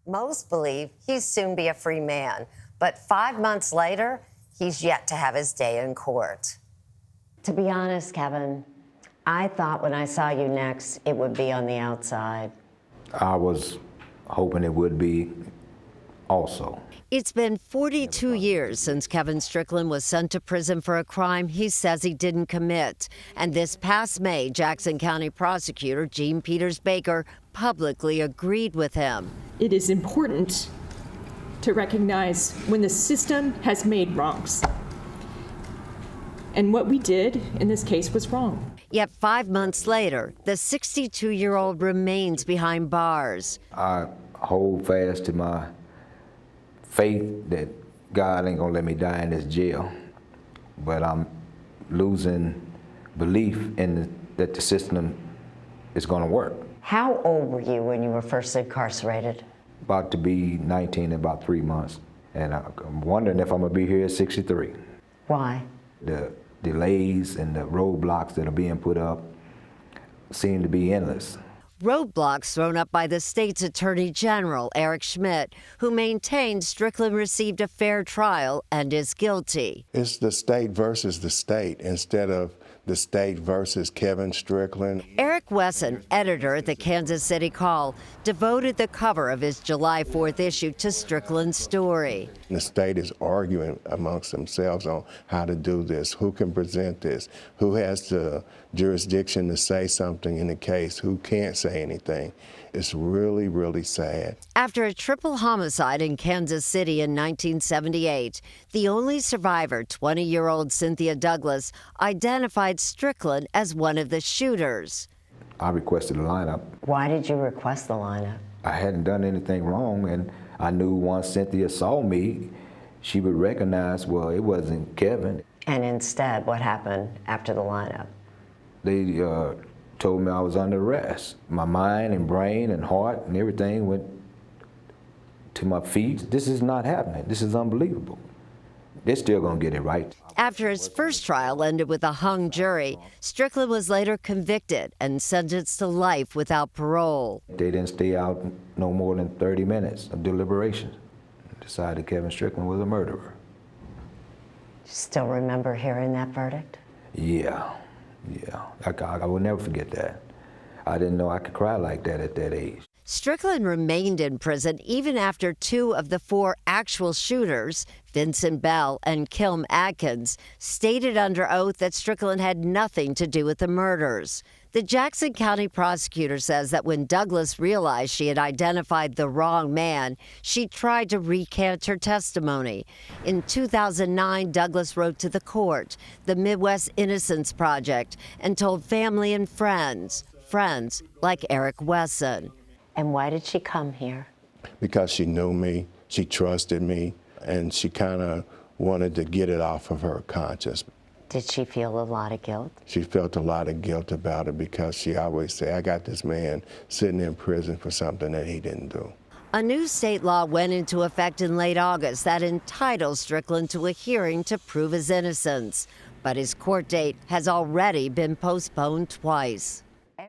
Most believe he'll soon be a free man, but 5 months later, he's yet to have his day in court. To be honest, Kevin, I thought when I saw you next, it would be on the outside. I was hoping it would be also. It's been 42 years since Kevin Strickland was sent to prison for a crime he says he didn't commit. And this past May, Jackson County prosecutor Jean Peters Baker publicly agreed with him. It is important to recognize when the system has made wrongs. And what we did in this case was wrong. Yet 5 months later, the 62-year-old remains behind bars. I hold fast to my faith that God ain't gonna let me die in this jail, but I'm losing belief in that the system is gonna work. How old were you when you were first incarcerated? About to be 19 in about 3 months, and I'm wondering if I'm gonna be here at 63. Why? The delays and the roadblocks that are being put up seem to be endless. Roadblocks thrown up by the state's Attorney General, Eric Schmidt, who maintains Strickland received a fair trial and is guilty. It's the state versus the state instead of the state versus Kevin Strickland. Eric Wesson, editor at the Kansas City Call, devoted the cover of his July 4th issue to Strickland's story. The state is arguing amongst themselves on how to do this, who can present this, who has the jurisdiction to say something in the case, who can't say anything. It's really, really sad. After a triple homicide in Kansas City in 1978, the only survivor, 20-year-old Cynthia Douglas, identified Strickland as one of the shooters. I requested a lineup. Why did you request the lineup? I hadn't done anything wrong, and I knew once Cynthia saw me, she would recognize, well, it wasn't Kevin. And instead, what happened after the lineup? They told me I was under arrest. My mind and brain and heart and everything went to my feet. This is not happening. This is unbelievable. They're still gonna get it right. After his first trial ended with a hung jury, Strickland was later convicted and sentenced to life without parole. They didn't stay out no more than 30 minutes of deliberation. Decided Kevin Strickland was a murderer. Still remember hearing that verdict? Yeah. I will never forget that. I didn't know I could cry like that at that age. Strickland remained in prison even after 2 of the 4 actual shooters, Vincent Bell and Kilm Adkins, stated under oath that Strickland had nothing to do with the murders. The Jackson County prosecutor says that when Douglas realized she had identified the wrong man, she tried to recant her testimony. In 2009, Douglas wrote to the court, the Midwest Innocence Project, and told family and friends like Eric Wesson. And why did she come here? Because she knew me, she trusted me, and she kind of wanted to get it off of her conscience. Did she feel a lot of guilt? She felt a lot of guilt about it because she always said, I got this man sitting in prison for something that he didn't do. A new state law went into effect in late August that entitles Strickland to a hearing to prove his innocence. But his court date has already been postponed twice.